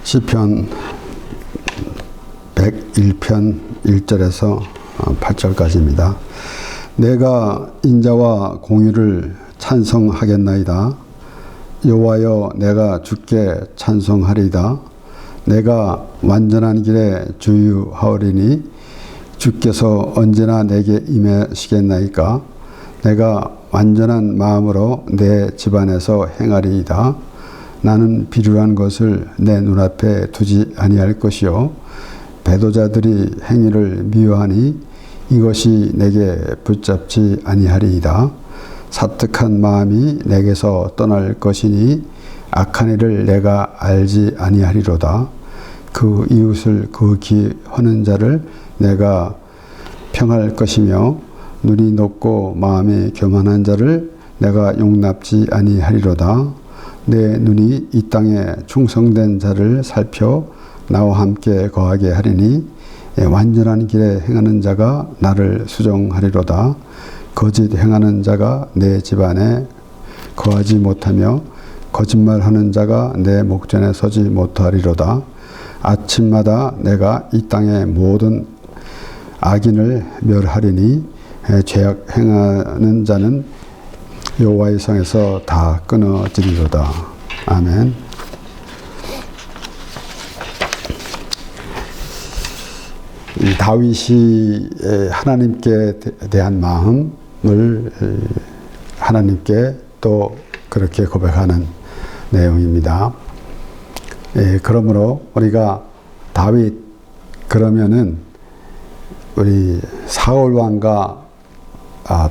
시편 101편 1절에서 8절까지입니다. 내가 인자와 공의를 찬송하겠나이다. 여호와여, 내가 주께 찬송하리이다. 내가 완전한 길에 주유하오리니 주께서 언제나 내게 임하시겠나이까. 내가 완전한 마음으로 내 집안에서 행하리이다. 나는 비루한 것을 내 눈앞에 두지 아니할 것이요, 배도자들이 행위를 미워하니 이것이 내게 붙잡지 아니하리이다. 사특한 마음이 내게서 떠날 것이니 악한 일을 내가 알지 아니하리로다. 그 이웃을 극히 하는 자를 내가 평할 것이며 눈이 높고 마음이 교만한 자를 내가 용납지 아니하리로다. 내 눈이 이 땅에 충성된 자를 살펴 나와 함께 거하게 하리니 완전한 길에 행하는 자가 나를 수종하리로다. 거짓 행하는 자가 내 집안에 거하지 못하며 거짓말하는 자가 내 목전에 서지 못하리로다. 아침마다 내가 이 땅의 모든 악인을 멸하리니 죄악 행하는 자는 여호와의 성에서 다 끊어지리로다. 아멘. 다윗이 하나님께 대한 마음을 하나님께 또 그렇게 고백하는 내용입니다. 그러므로 우리가 다윗 그러면은 우리 사울 왕과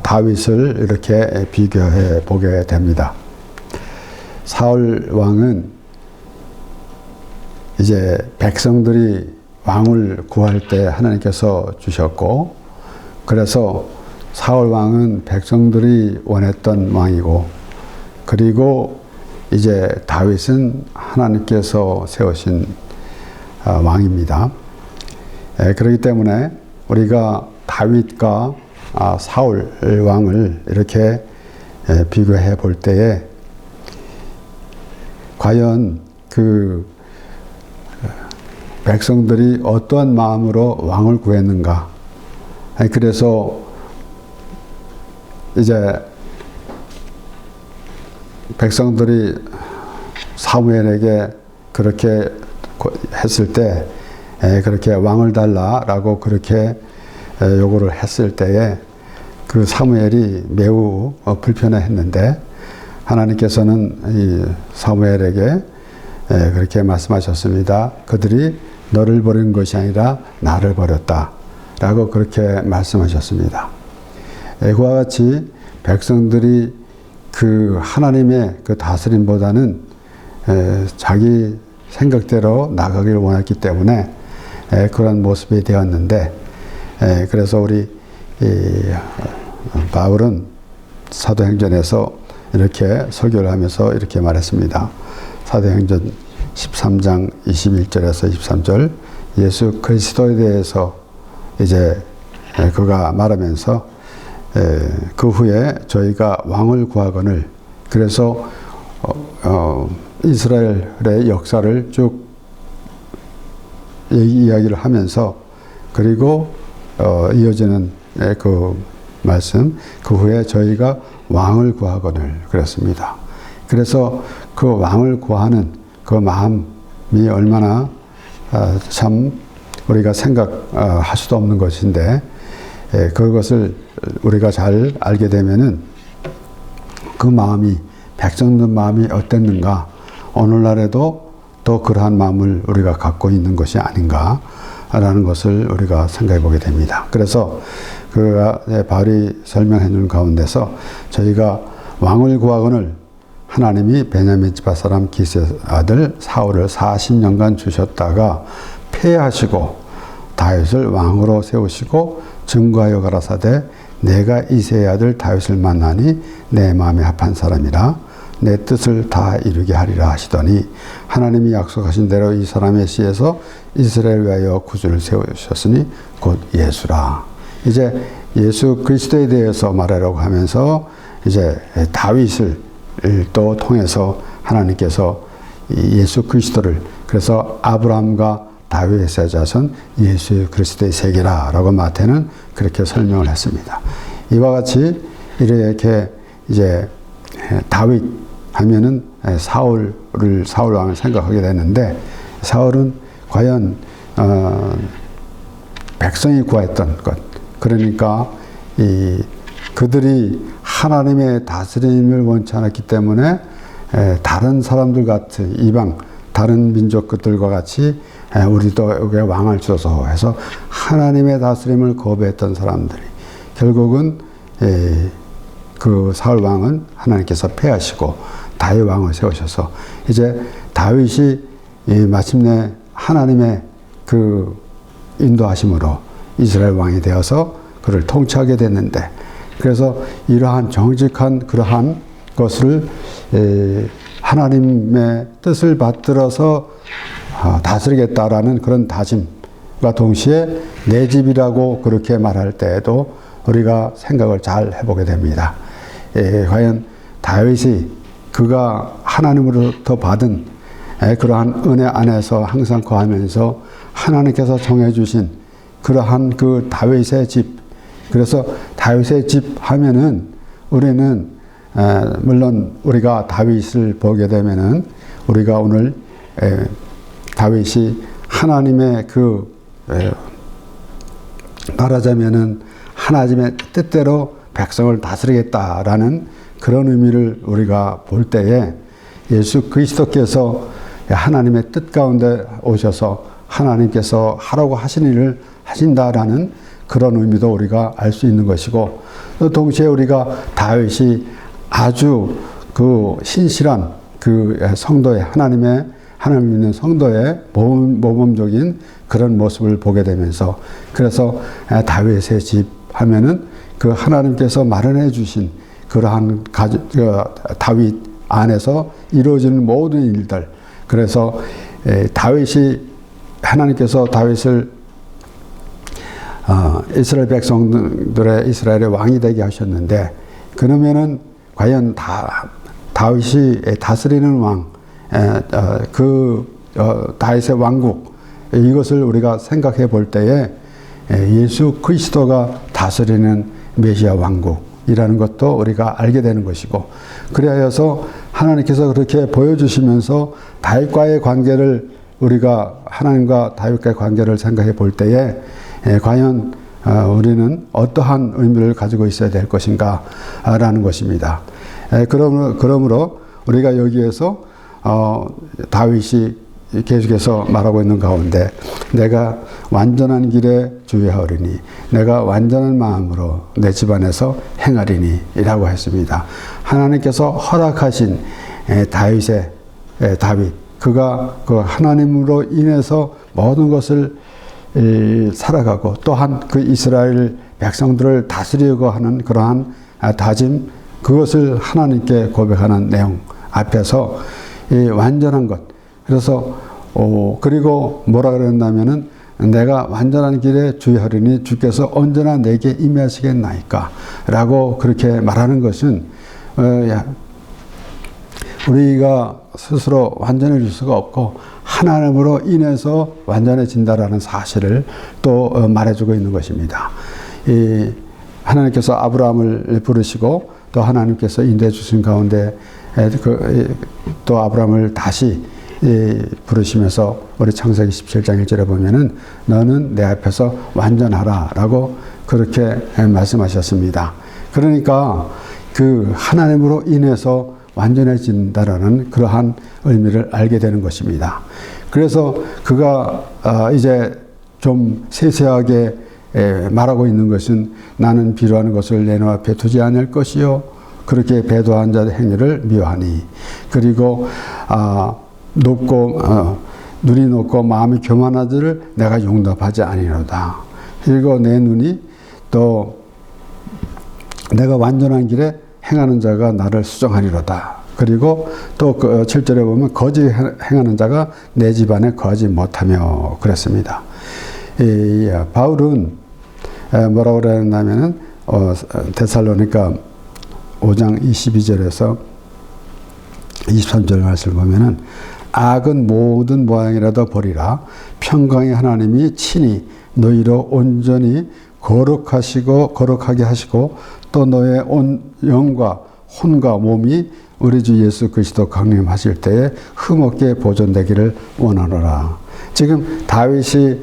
다윗을 이렇게 비교해 보게 됩니다. 사울 왕은 이제 백성들이 왕을 구할 때 하나님께서 주셨고, 그래서 사울 왕은 백성들이 원했던 왕이고, 그리고 이제 다윗은 하나님께서 세우신 왕입니다. 그렇기 때문에 우리가 다윗과 사울 왕을 이렇게 비교해 볼 때에 과연 그 백성들이 어떠한 마음으로 왕을 구했는가. 그래서 이제 백성들이 사무엘에게 그렇게 했을 때, 그렇게 왕을 달라라고 그렇게 요구를 했을 때에 그 사무엘이 매우 불편해했는데, 하나님께서는 이 사무엘에게 그렇게 말씀하셨습니다. 그들이 너를 버린 것이 아니라 나를 버렸다 라고 그렇게 말씀하셨습니다. 그와 같이 백성들이 그 하나님의 그 다스림보다는 자기 생각대로 나가기를 원했기 때문에 그런 모습이 되었는데, 그래서 우리 바울은 사도행전에서 이렇게 설교를 하면서 이렇게 말했습니다. 사도행전 13장 21절에서 23절, 예수 그리스도에 대해서 이제 그가 말하면서 그 후에 저희가 왕을 구하거늘, 그래서 이스라엘의 역사를 쭉 이야기를 하면서, 그리고 이어지는 그 말씀, 그 후에 저희가 왕을 구하거늘 그랬습니다. 그래서 그 왕을 구하는 그 마음이 얼마나 참 우리가 생각할 수도 없는 것인데, 그것을 우리가 잘 알게 되면은 그 마음이, 백성들 마음이 어땠는가, 오늘날에도 또 그러한 마음을 우리가 갖고 있는 것이 아닌가라는 것을 우리가 생각해 보게 됩니다. 그래서 그가 바울이 설명해 준 가운데서 저희가 왕을 구하거늘 하나님이 베냐민 지파 사람 기스의 아들 사울을 40년간 주셨다가 패하시고 다윗을 왕으로 세우시고 증거하여 가라사대 내가 이새의 아들 다윗을 만나니 내 마음에 합한 사람이라 내 뜻을 다 이루게 하리라 하시더니 하나님이 약속하신 대로 이 사람의 씨에서 이스라엘 위하여 구주를 세우셨으니 곧 예수라. 이제 예수 그리스도에 대해서 말하려고 하면서 이제 다윗을 또 통해서 하나님께서 예수 그리스도를 그래서 아브라함과 다윗의 자손 예수 그리스도의 세계라라고 마태는 그렇게 설명을 했습니다. 이와 같이 이렇게 이제 다윗 하면은 사울 왕을 생각하게 되는데, 사울은 과연 백성이 구했던 것, 그러니까 그들이 하나님의 다스림을 원치 않았기 때문에 다른 사람들 같은 이방 다른 민족들과 같이 우리도 여기에 왕을 주소서 해서 하나님의 다스림을 거부했던 사람들이 결국은 그 사울 왕은 하나님께서 패하시고 다윗 왕을 세우셔서 이제 다윗이 마침내 하나님의 그 인도하심으로 이스라엘 왕이 되어서 그를 통치하게 됐는데, 그래서 이러한 정직한 그러한 것을 하나님의 뜻을 받들어서 다스리겠다라는 그런 다짐과 동시에 내 집이라고 그렇게 말할 때에도 우리가 생각을 잘 해보게 됩니다. 과연 다윗이 그가 하나님으로부터 받은 그러한 은혜 안에서 항상 거하면서 하나님께서 정해주신 그러한 그 다윗의 집, 그래서 다윗의 집 하면은 우리는 물론 우리가 다윗을 보게 되면은 우리가 오늘 다윗이 하나님의 그 말하자면은 하나님의 뜻대로 백성을 다스리겠다라는 그런 의미를 우리가 볼 때에 예수 그리스도께서 하나님의 뜻 가운데 오셔서 하나님께서 하라고 하신 일을 하신다라는 그런 의미도 우리가 알 수 있는 것이고, 또 동시에 우리가 다윗이 아주 그 신실한 그 성도의 하나님 믿는 성도의 모범적인 그런 모습을 보게 되면서, 그래서 다윗의 집 하면은 그 하나님께서 마련해 주신 그러한 다윗 안에서 이루어지는 모든 일들, 그래서 다윗이 하나님께서 다윗을 이스라엘 백성들의 이스라엘의 왕이 되게 하셨는데, 그러면은 과연 다윗이 다스리는 왕, 다윗의 왕국, 이것을 우리가 생각해 볼 때에 예수 그리스도가 다스리는 메시아 왕국이라는 것도 우리가 알게 되는 것이고, 그래서 하나님께서 그렇게 보여주시면서 다윗과의 관계를 우리가 하나님과 다윗과의 관계를 생각해 볼 때에 과연 우리는 어떠한 의미를 가지고 있어야 될 것인가 라는 것입니다. 그러므로 우리가 여기에서 다윗이 계속해서 말하고 있는 가운데 내가 완전한 길에 주의하리니 내가 완전한 마음으로 내 집안에서 행하리니 라고 했습니다. 하나님께서 허락하신 다윗, 그가 그 하나님으로 인해서 모든 것을 살아가고 또한 그 이스라엘 백성들을 다스리려고 하는 그러한 다짐, 그것을 하나님께 고백하는 내용 앞에서 이 완전한 것, 그래서 그리고 뭐라 그랬냐면은 내가 완전한 길에 주의하리니 주께서 언제나 내게 임하시겠나이까 라고 그렇게 말하는 것은 우리가 스스로 완전해질 수가 없고 하나님으로 인해서 완전해진다라는 사실을 또 말해주고 있는 것입니다. 하나님께서 아브라함을 부르시고 또 하나님께서 인도해 주신 가운데 또 아브라함을 다시 부르시면서 우리 창세기 17장 1절에 보면은 너는 내 앞에서 완전하라 라고 그렇게 말씀하셨습니다. 그러니까 그 하나님으로 인해서 완전해진다라는 그러한 의미를 알게 되는 것입니다. 그래서 그가 이제 좀 세세하게 말하고 있는 것은 나는 비루한 것을 내 눈앞에 두지 않을 것이요 그렇게 배도한 자의 행위를 미워하니, 그리고 눈이 높고 마음이 교만한 자를 내가 용납하지 아니로다. 그리고 내 눈이 또 내가 완전한 길에 행하는 자가 나를 수정하리로다. 그리고 또 7절에 보면 거짓 행하는 자가 내 집안에 거하지 못하며 그랬습니다. 바울은 뭐라고 그랬냐면은 데살로니가 5장 22절에서 23절 말씀을 보면은 악은 모든 모양이라도 버리라. 평강의 하나님이 친히 너희로 온전히 거룩하게 하시고 또 너의 온 영과 혼과 몸이 우리 주 예수 그리스도 강림하실 때에 흠없게 보존되기를 원하노라. 지금 다윗이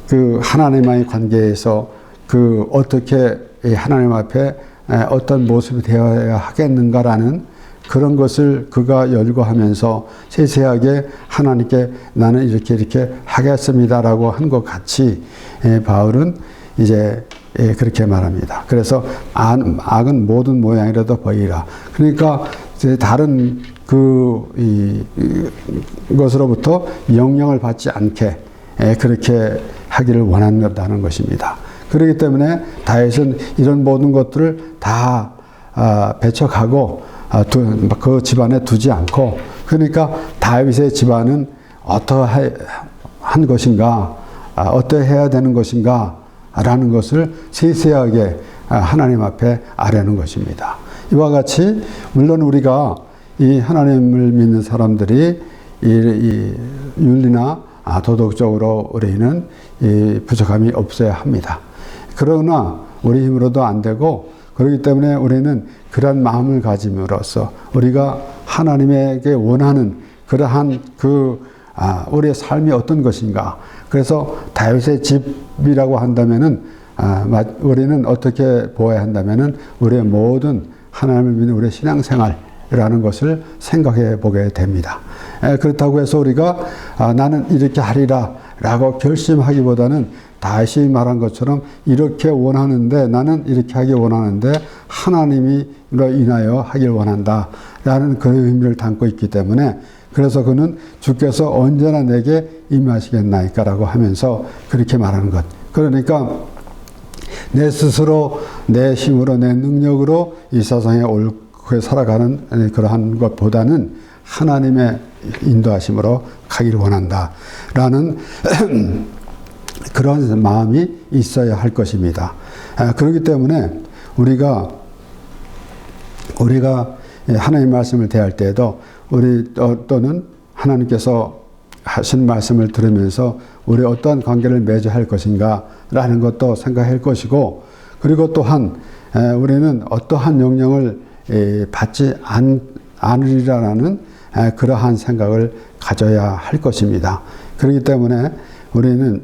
그 하나님과의 관계에서 그 어떻게 하나님 앞에 어떤 모습이 되어야 하겠는가라는 그런 것을 그가 열거하면서 세세하게 하나님께 나는 이렇게 하겠습니다라고 한 것 같이 바울은 이제 그렇게 말합니다. 그래서 악은 모든 모양이라도 보이라. 그러니까 다른 것으로부터 영향을 받지 않게 그렇게 하기를 원한다는 것입니다. 그렇기 때문에 다윗은 이런 모든 것들을 다 배척하고 그 집안에 두지 않고, 그러니까 다윗의 집안은 어떠한 것인가, 어떠해야 되는 것인가 라는 것을 세세하게 하나님 앞에 아뢰는 것입니다. 이와 같이 물론 우리가 이 하나님을 믿는 사람들이 이 윤리나 도덕적으로 우리는 이 부족함이 없어야 합니다. 그러나 우리 힘으로도 안 되고, 그렇기 때문에 우리는 그러한 마음을 가짐으로써 우리가 하나님에게 원하는 그러한 우리의 삶이 어떤 것인가. 그래서 다윗의 집이라고 한다면은 우리는 어떻게 보아야 한다면은 우리의 모든 하나님을 믿는 우리의 신앙생활이라는 것을 생각해 보게 됩니다. 그렇다고 해서 우리가 나는 이렇게 하리라 라고 결심하기보다는 다시 말한 것처럼 이렇게 원하는데, 나는 이렇게 하기 원하는데 하나님으로 인하여 하길 원한다 라는 그 의미를 담고 있기 때문에, 그래서 그는 주께서 언제나 내게 임하시겠나이까 라고 하면서 그렇게 말하는 것. 그러니까 내 스스로 내 힘으로 내 능력으로 이 세상에 옳게 살아가는 그러한 것보다는 하나님의 인도하심으로 가기를 원한다 라는 그런 마음이 있어야 할 것입니다. 그렇기 때문에 우리가 하나님 말씀을 대할 때에도 또는 하나님께서 하신 말씀을 들으면서 우리 어떠한 관계를 맺어야 할 것인가 라는 것도 생각할 것이고, 그리고 또한 우리는 어떠한 영향을 받지 않으리라는 그러한 생각을 가져야 할 것입니다. 그렇기 때문에 우리는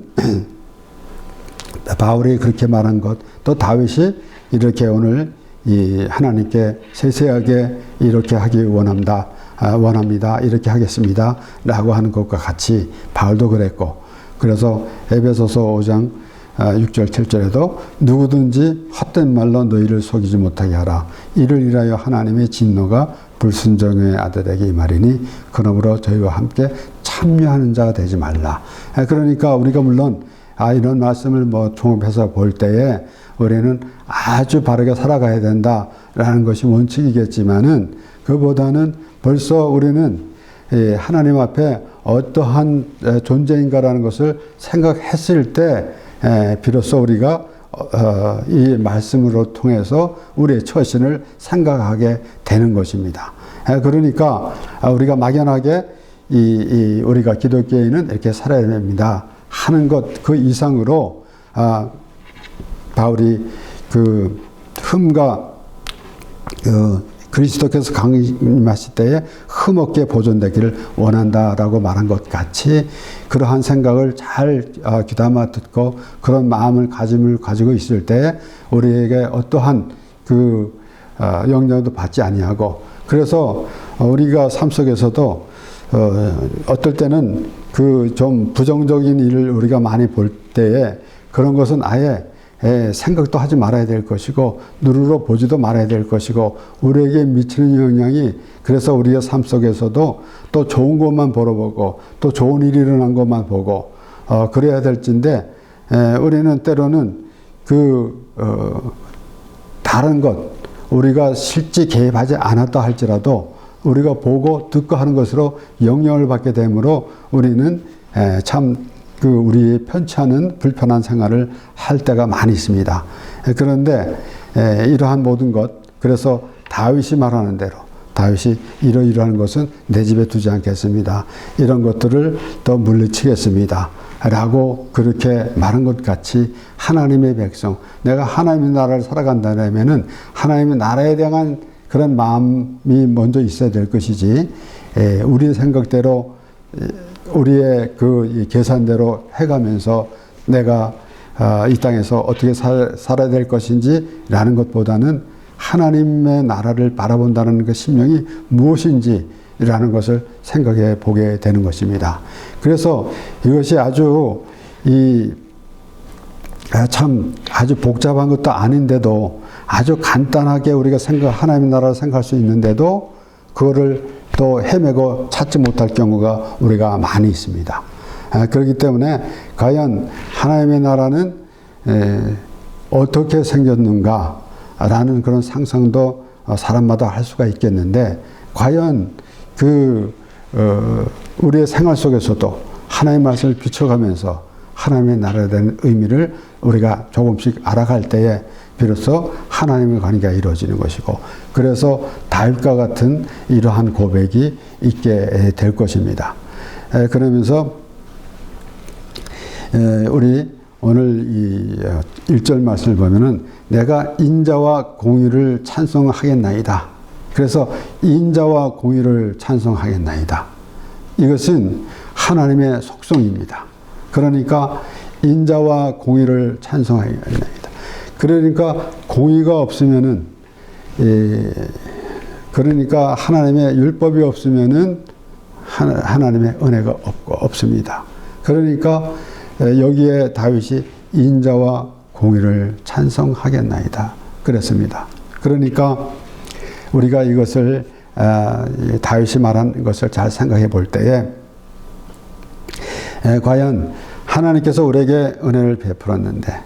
바울이 그렇게 말한 것, 또 다윗이 이렇게 오늘 이 하나님께 세세하게 이렇게 하기 원합니다. 이렇게 하겠습니다. 라고 하는 것과 같이 바울도 그랬고, 그래서 에베소서 5장 6절 7절에도 누구든지 헛된 말로 너희를 속이지 못하게 하라. 이를 인하여 하나님의 진노가 불순종의 아들에게 임하리니 그러므로 저희와 함께 참여하는 자가 되지 말라. 그러니까 우리가 물론 이런 말씀을 종합해서 볼 때에 우리는 아주 바르게 살아가야 된다라는 것이 원칙이겠지만은, 그보다는 벌써 우리는 하나님 앞에 어떠한 존재인가라는 것을 생각했을 때 비로소 우리가 이 말씀으로 통해서 우리의 처신을 생각하게 되는 것입니다. 그러니까 우리가 막연하게 우리가 기독교인은 이렇게 살아야 됩니다 하는 것 그 이상으로 바울이 그 흠과 그리스도께서 강림하실 때에 흠없게 보존되기를 원한다라고 말한 것 같이, 그러한 생각을 잘 귀담아 듣고 그런 마음을 가지고 있을 때 우리에게 어떠한 영향도 받지 아니하고, 그래서 우리가 삶 속에서도 어떨 때는 좀 부정적인 일을 우리가 많이 볼 때에 그런 것은 아예 생각도 하지 말아야 될 것이고 눈으로 보지도 말아야 될 것이고, 우리에게 미치는 영향이, 그래서 우리의 삶 속에서도 또 좋은 것만 보러보고 또 좋은 일이 일어난 것만 보고 그래야 될진데, 우리는 때로는 다른 것, 우리가 실제 개입하지 않았다 할지라도 우리가 보고 듣고 하는 것으로 영향을 받게 되므로 우리는 참 우리의 편치 않은 불편한 생활을 할 때가 많이 있습니다. 그런데 이러한 모든 것, 그래서 다윗이 말하는 대로 다윗이 이러이러한 것은 내 집에 두지 않겠습니다. 이런 것들을 더 물리치겠습니다. 라고 그렇게 말한 것 같이 하나님의 백성, 내가 하나님의 나라를 살아간다면은 하나님의 나라에 대한 그런 마음이 먼저 있어야 될 것이지, 우리의 생각대로, 우리의 그 계산대로 해가면서 내가 이 땅에서 어떻게 살아야 될 것인지 라는 것보다는 하나님의 나라를 바라본다는 그 심령이 무엇인지 라는 것을 생각해 보게 되는 것입니다. 그래서 이것이 아주 아주 복잡한 것도 아닌데도 아주 간단하게 우리가 하나님의 나라를 생각할 수 있는데도 그거를 또 헤매고 찾지 못할 경우가 우리가 많이 있습니다. 그렇기 때문에 과연 하나님의 나라는 어떻게 생겼는가 라는 그런 상상도 사람마다 할 수가 있겠는데, 과연 우리의 생활 속에서도 하나님의 말씀을 비춰가면서 하나님의 나라에 대한 의미를 우리가 조금씩 알아갈 때에 비로소 하나님의 관계가 이루어지는 것이고, 그래서 다윗과 같은 이러한 고백이 있게 될 것입니다. 그러면서 우리 오늘 이 1절 말씀을 보면은 내가 인자와 공의를 찬송하겠나이다. 그래서 인자와 공의를 찬송하겠나이다. 이것은 하나님의 속성입니다. 그러니까 인자와 공의를 찬송하겠나이다. 그러니까 공의가 없으면은, 그러니까 하나님의 율법이 없으면은 하나님의 은혜가 없습니다. 그러니까 여기에 다윗이 인자와 공의를 찬송하겠나이다 그랬습니다. 그러니까 우리가 이것을 다윗이 말한 것을 잘 생각해 볼 때에 과연 하나님께서 우리에게 은혜를 베풀었는데,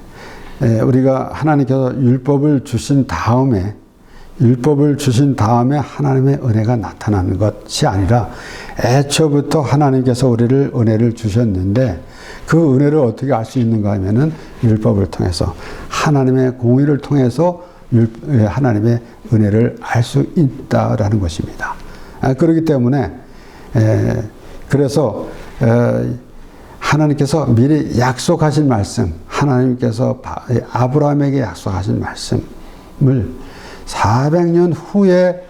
우리가 하나님께서 율법을 주신 다음에 하나님의 은혜가 나타나는 것이 아니라 애초부터 하나님께서 우리를 은혜를 주셨는데, 그 은혜를 어떻게 알 수 있는가 하면은 율법을 통해서, 하나님의 공의를 통해서 하나님의 은혜를 알 수 있다라는 것입니다. 그렇기 때문에 그래서 하나님께서 미리 약속하신 말씀, 하나님께서 아브라함에게 약속하신 말씀을 400년 후에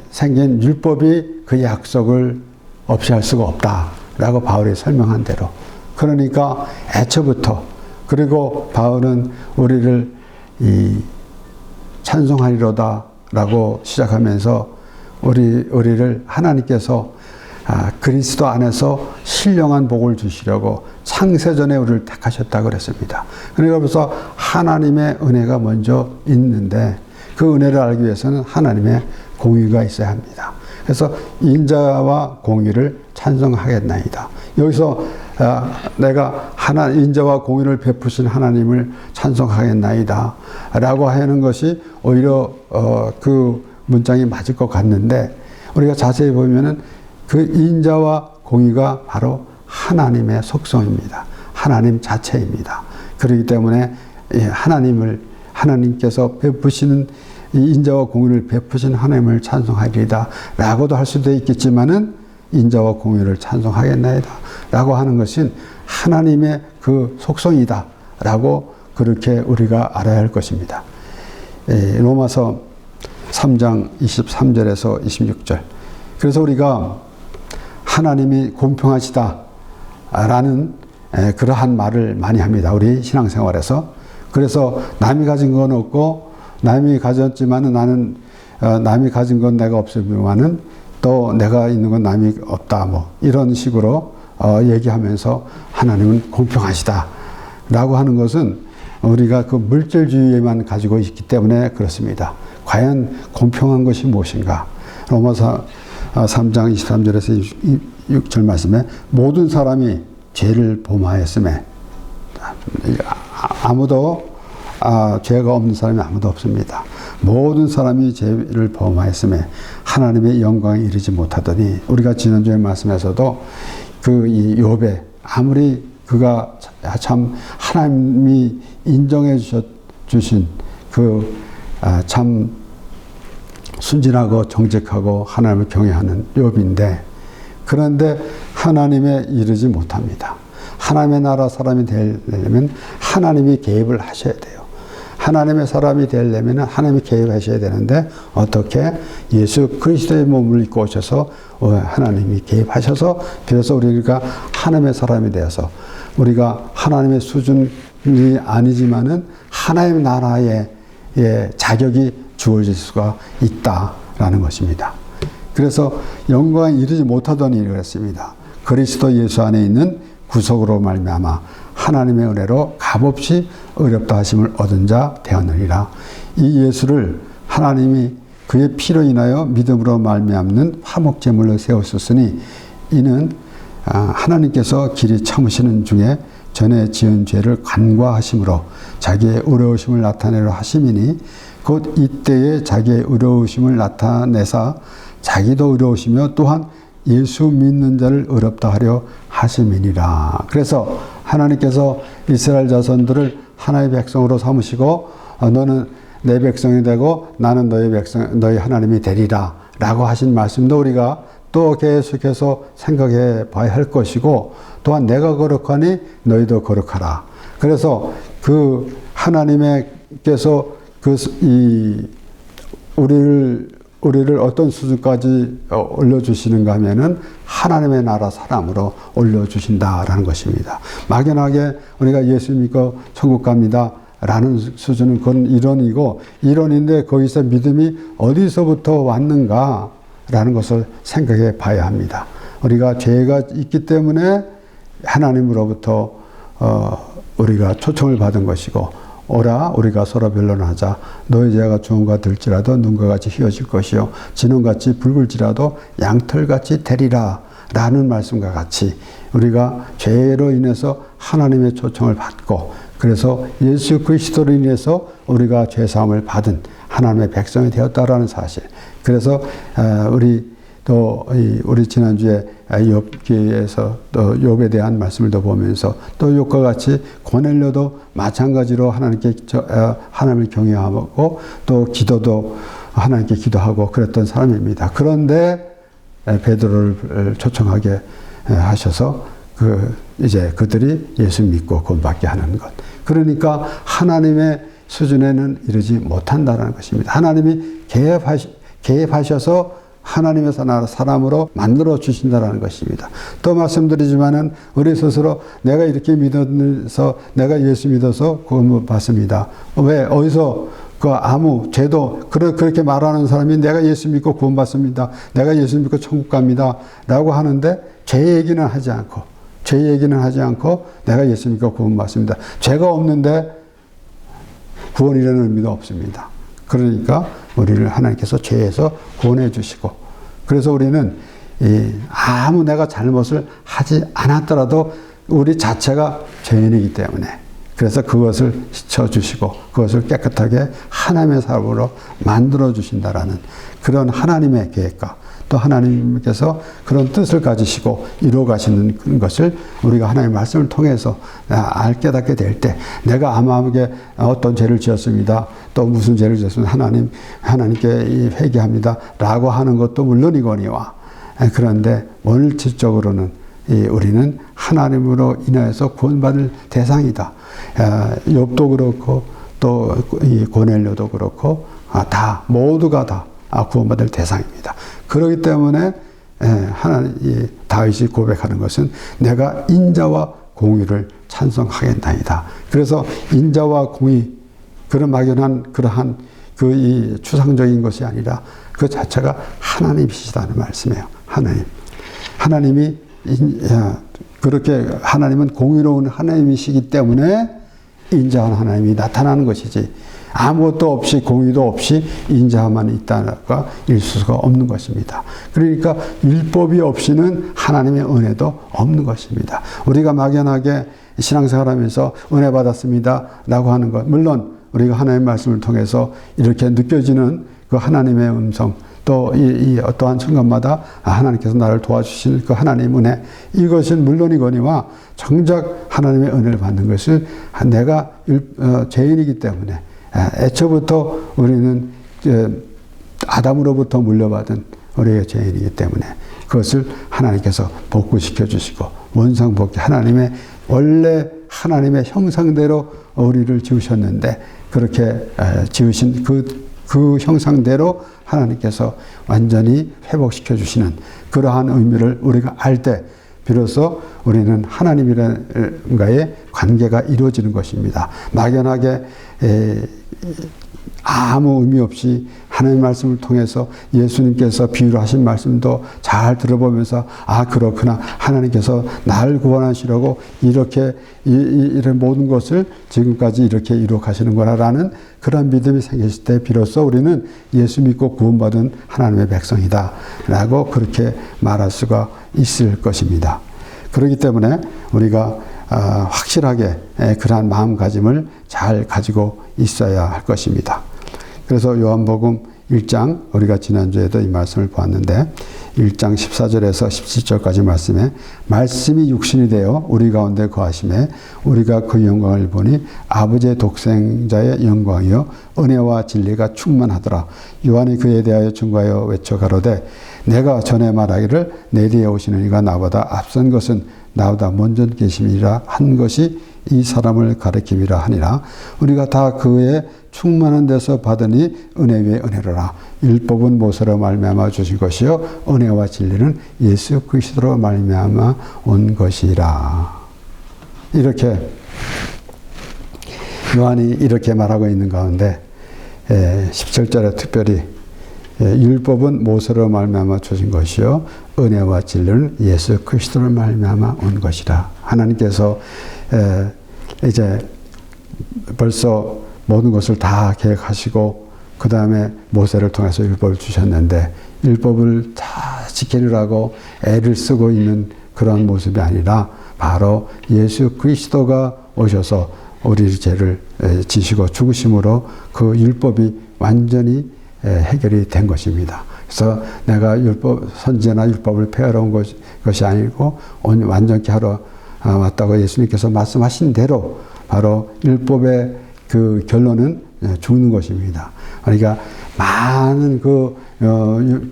생긴 율법이 그 약속을 없이 할 수가 없다라고 바울이 설명한 대로, 그러니까 애초부터, 그리고 바울은 우리를 찬송하리로다 라고 시작하면서 우리를 하나님께서 그리스도 안에서 신령한 복을 주시려고 창세전에 우리를 택하셨다고 그랬습니다. 그러니까 벌써 하나님의 은혜가 먼저 있는데, 그 은혜를 알기 위해서는 하나님의 공의가 있어야 합니다. 그래서 인자와 공의를 찬송하겠나이다. 여기서 내가 인자와 공의를 베푸신 하나님을 찬송하겠나이다 라고 하는 것이 오히려 그 문장이 맞을 것 같는데, 우리가 자세히 보면은 그 인자와 공의가 바로 하나님의 속성입니다. 하나님 자체입니다. 그렇기 때문에 하나님께서 베푸시는 이 인자와 공의를 베푸신 하나님을 찬송하리이다 라고도 할 수도 있겠지만은, 인자와 공의를 찬송하겠나이다 라고 하는 것은 하나님의 그 속성이다 라고 그렇게 우리가 알아야 할 것입니다. 로마서 3장 23절에서 26절. 그래서 우리가 하나님이 공평하시다 라는 그러한 말을 많이 합니다. 우리 신앙생활에서. 그래서 남이 가진 건 없고, 남이 가졌지만은 나는 남이 가진 건 내가 없으면은 또 내가 있는 건 남이 없다, 뭐 이런 식으로 얘기하면서 하나님은 공평하시다 라고 하는 것은 우리가 그 물질주의에만 가지고 있기 때문에 그렇습니다. 과연 공평한 것이 무엇인가? 로마서 3장 23절에서 26절 말씀에 모든 사람이 죄를 범하였음에, 아무도 죄가 없는 사람이 아무도 없습니다. 모든 사람이 죄를 범하였음에 하나님의 영광에 이르지 못하더니, 우리가 지난주에 말씀에서도 이 욥에 아무리 그가 참 하나님이 인정해 주신 그 참 순진하고 정직하고 하나님을 경외하는 욥인데, 그런데 하나님에 이르지 못합니다. 하나님의 나라 사람이 되려면 하나님이 개입을 하셔야 돼요. 하나님의 사람이 되려면 하나님이 개입하셔야 되는데, 어떻게? 예수 그리스도의 몸을 입고 오셔서 하나님이 개입하셔서, 그래서 우리가 하나님의 사람이 되어서 우리가 하나님의 수준이 아니지만은 하나님의 나라의 자격이 주어질 수가 있다라는 것입니다. 그래서 영광에 이르지 못하던 일을 했습니다. 그리스도 예수 안에 있는 구속으로 말미암아 하나님의 은혜로 값없이 어렵다 하심을 얻은 자 되었느니라. 이 예수를 하나님이 그의 피로 인하여 믿음으로 말미암는 화목제물로 세우셨으니, 이는 하나님께서 길이 참으시는 중에 전에 지은 죄를 간과하심으로 자기의 의로우심을 나타내려 하심이니, 곧 이때에 자기의 의로우심을 나타내사 자기도 의로우시며 또한 예수 믿는 자를 의롭다 하려 하심이니라. 그래서 하나님께서 이스라엘 자손들을 하나님의 백성으로 삼으시고, 너는 내 백성이 되고 나는 너희 하나님이 되리라 라고 하신 말씀도 우리가 또 계속해서 생각해 봐야 할 것이고, 또한 내가 거룩하니 너희도 거룩하라. 그래서 그 하나님께서 우리를 어떤 수준까지 올려주시는가 하면은 하나님의 나라 사람으로 올려주신다라는 것입니다. 막연하게 우리가 예수 믿고 천국 갑니다 라는 수준은 그건 이론인데, 거기서 믿음이 어디서부터 왔는가 라는 것을 생각해 봐야 합니다. 우리가 죄가 있기 때문에 하나님으로부터 우리가 초청을 받은 것이고, 오라 우리가 서로 변론하자. 너희 죄가 주홍과 들지라도 눈과 같이 휘어질 것이요 진홍같이 붉을지라도 양털같이 되리라 라는 말씀과 같이, 우리가 죄로 인해서 하나님의 초청을 받고, 그래서 예수 그리스도로 인해서 우리가 죄사함을 받은 하나님의 백성이 되었다라는 사실. 그래서 우리 지난주에 욥기에서 또 욥에 대한 말씀을 더 보면서, 또 욥과 같이 고넬료도 마찬가지로 하나님을 경외하고 또 기도도 하나님께 기도하고 그랬던 사람입니다. 그런데 베드로를 초청하게 하셔서 이제 그들이 예수 믿고 구원받게 하는 것. 그러니까 하나님의 수준에는 이르지 못한다는 것입니다. 하나님이 개입하셔서 하나님의 나라 사람으로 만들어 주신다는 것입니다. 또 말씀드리지만은 우리 스스로 내가 이렇게 믿어서, 내가 예수 믿어서 구원 받습니다. 왜? 어디서 아무 죄도 그렇게 말하는 사람이 내가 예수 믿고 구원 받습니다, 내가 예수 믿고 천국 갑니다 라고 하는데, 죄 얘기는 하지 않고 내가 예수 믿고 구원 받습니다. 죄가 없는데 구원이라는 의미도 없습니다. 그러니까 우리를 하나님께서 죄에서 구원해 주시고, 그래서 우리는 아무 내가 잘못을 하지 않았더라도 우리 자체가 죄인이기 때문에, 그래서 그것을 씻어주시고 그것을 깨끗하게 하나님의 사람으로 만들어 주신다라는 그런 하나님의 계획과, 또 하나님께서 그런 뜻을 가지시고 이루어 가시는 것을 우리가 하나님의 말씀을 통해서 깨닫게 될 때, 내가 아무에게 어떤 죄를 지었습니다, 또 무슨 죄를 지었습니다, 하나님께 회개합니다 라고 하는 것도 물론이거니와, 그런데 원칙적으로는 우리는 하나님으로 인하여서 구원받을 대상이다. 욥도 그렇고 또 이 고넬료도 그렇고 모두가 다 구원받을 대상입니다. 그렇기 때문에 다윗이 고백하는 것은 내가 인자와 공의를 찬송하겠나이다. 그래서 인자와 공의, 그런 막연한 그러한 이 추상적인 것이 아니라 그 자체가 하나님이시다는 말씀이에요. 하나님이 그렇게, 하나님은 공의로운 하나님이시기 때문에 인자한 하나님이 나타나는 것이지, 아무것도 없이, 공의도 없이 인자만 있다가 일 수가 없는 것입니다. 그러니까 율법이 없이는 하나님의 은혜도 없는 것입니다. 우리가 막연하게 신앙생활하면서 은혜 받았습니다 라고 하는 것, 물론 우리가 하나님의 말씀을 통해서 이렇게 느껴지는 그 하나님의 음성, 또 이 어떠한 순간마다 하나님께서 나를 도와주시는 그 하나님의 은혜, 이것은 물론이거니와 정작 하나님의 은혜를 받는 것은 내가 죄인이기 때문에 애초부터 우리는 아담으로부터 물려받은 우리의 죄인이기 때문에 그것을 하나님께서 복구시켜 주시고 원상복귀 하나님의 원래 하나님의 형상대로 우리를 지으셨는데 그렇게 지으신 그 형상대로 하나님께서 완전히 회복시켜 주시는 그러한 의미를 우리가 알 때 비로소 우리는 하나님과의 관계가 이루어지는 것입니다. 막연하게 아무 의미 없이 하나님의 말씀을 통해서 예수님께서 비유로 하신 말씀도 잘 들어보면서 아 그렇구나 하나님께서 나를 구원하시려고 이렇게 이런 모든 것을 지금까지 이렇게 이룩하시는구나라는 그런 믿음이 생겼을 때 비로소 우리는 예수 믿고 구원받은 하나님의 백성이다 라고 그렇게 말할 수가 있을 것입니다. 그렇기 때문에 우리가 확실하게 그러한 마음가짐을 잘 가지고 있어야 할 것입니다. 그래서 요한복음 1장 우리가 지난주에도 이 말씀을 보았는데 1장 14절에서 17절까지 말씀에 말씀이 육신이 되어 우리 가운데 거하심에 우리가 그 영광을 보니 아버지의 독생자의 영광이요 은혜와 진리가 충만하더라. 요한이 그에 대하여 증거하여 외쳐 가로되 내가 전에 말하기를 내 뒤에 오시는 이가 나보다 앞선 것은 나보다 먼저 계심이라 한 것이 이 사람을 가리킴이라 하니라. 우리가 다 그의 충만한 데서 받으니 은혜 위에 은혜로라. 율법은 모세로 말미암아 주신 것이요 은혜와 진리는 예수 그리스도로 말미암아 온 것이라. 이렇게 요한이 이렇게 말하고 있는 가운데 17절에 특별히 율법은 모세로 말미암아 주신 것이요 은혜와 진리는 예수 그리스도로 말미암아 온 것이라. 하나님께서 이제 벌써 모든 것을 다 계획하시고 그 다음에 모세를 통해서 율법을 주셨는데 율법을 다 지키려고 애를 쓰고 있는 그런 모습이 아니라 바로 예수 그리스도가 오셔서 우리 죄를 지시고 죽으심으로 그 율법이 완전히 해결이 된 것입니다. 그래서 내가 선지자나 율법을 폐하러 온 것이 아니고 완전케 하러 왔다고 예수님께서 말씀하신 대로 바로 율법의 그 결론은 죽는 것입니다. 그러니까 많은 그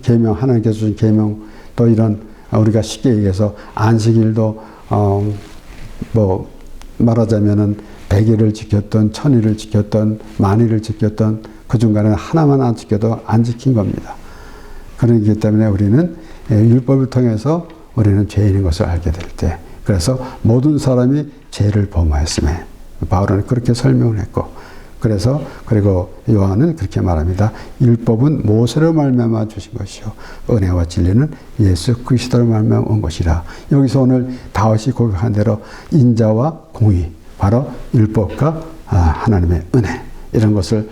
계명 하나님께서 주신 계명 또 이런 우리가 쉽게 얘기해서 안식일도 뭐 말하자면은 100일을 지켰던 1000일을 지켰던 만일을 지켰던 그 중간에 하나만 안 지켜도 안 지킨 겁니다. 그렇기 때문에 우리는 율법을 통해서 우리는 죄인인 것을 알게 될 때 그래서 모든 사람이 죄를 범하였음에 바울은 그렇게 설명을 했고 그래서 그리고 요한은 그렇게 말합니다. 율법은 모세로 말미암아 주신 것이요 은혜와 진리는 예수 그리스도로 말미암아 온 것이라. 여기서 오늘 다윗이 고백한 대로 인자와 공의 바로 율법과 하나님의 은혜 이런 것을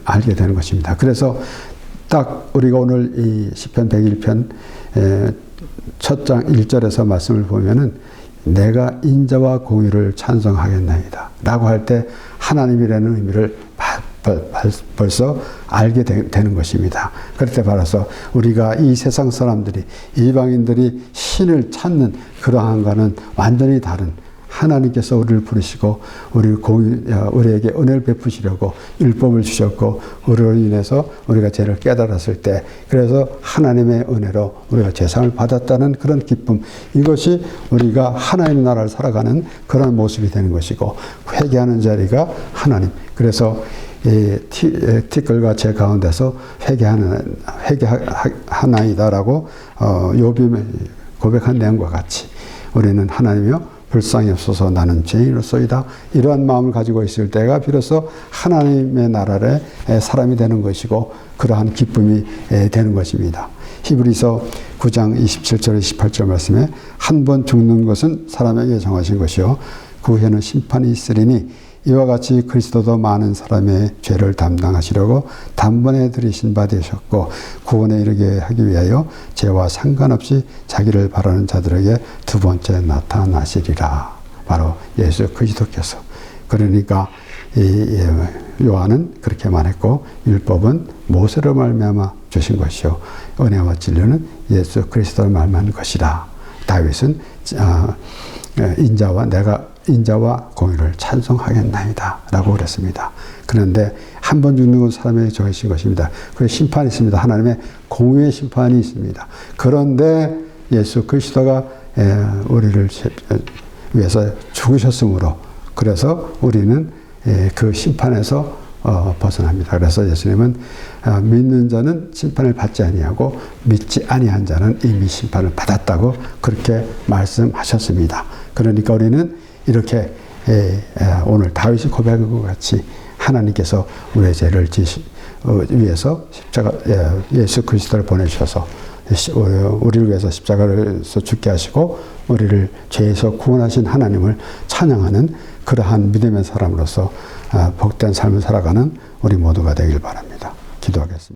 알게 되는 것입니다. 그래서 딱 우리가 오늘 이 시편 101편 첫 장 1절에서 말씀을 보면은 내가 인자와 공의를 찬송하겠나이다 라고 할 때 하나님이라는 의미를 벌써 알게 되는 것입니다. 그럴 때 바라서 우리가 이 세상 사람들이 이방인들이 신을 찾는 그러한 것은 완전히 다른 하나님께서 우리를 부르시고 우리에게 은혜를 베푸시려고 율법을 주셨고 우리로 인해서 우리가 죄를 깨달았을 때 그래서 하나님의 은혜로 우리가 죄상을 받았다는 그런 기쁨 이것이 우리가 하나님의 나라를 살아가는 그런 모습이 되는 것이고 회개하는 자리가 하나님 그래서 티끌과 제 가운데서 회개하나이다라고 욥이 고백한 내용과 같이 우리는 하나님이요 불쌍히 없어서 나는 죄인으로서이다. 이러한 마음을 가지고 있을 때가 비로소 하나님의 나라의 사람이 되는 것이고 그러한 기쁨이 되는 것입니다. 히브리서 9장 27절 28절 말씀에 한 번 죽는 것은 사람에게 정하신 것이요 그 후에는 심판이 있으리니 이와 같이 그리스도도 많은 사람의 죄를 담당하시려고 단번에 들이신 바 되셨고 구원에 이르게 하기 위하여 죄와 상관없이 자기를 바라는 자들에게 두 번째 나타나시리라. 바로 예수 그리스도께서. 그러니까 요한은 그렇게 말했고 율법은 모세로 말미암아 주신 것이요 은혜와 진리는 예수 그리스도로 말미암은 것이라. 다윗은 인자와 내가 인자와 공의를 찬송하겠나이다 라고 그랬습니다. 그런데 한 번 죽는 건 사람에게 정해진 것입니다. 그 심판이 있습니다. 하나님의 공의의 심판이 있습니다. 그런데 예수 그리스도가 우리를 위해서 죽으셨으므로 그래서 우리는 그 심판에서 벗어납니다. 그래서 예수님은 믿는 자는 심판을 받지 아니하고 믿지 아니한 자는 이미 심판을 받았다고 그렇게 말씀하셨습니다. 그러니까 우리는 이렇게 오늘 다윗이 고백한 것 같이 하나님께서 우리의 죄를 위해서 십자가 예수 그리스도를 보내주셔서 우리를 위해서 십자가에서 죽게 하시고 우리를 죄에서 구원하신 하나님을 찬양하는 그러한 믿음의 사람으로서 복된 삶을 살아가는 우리 모두가 되길 바랍니다. 기도하겠습니다.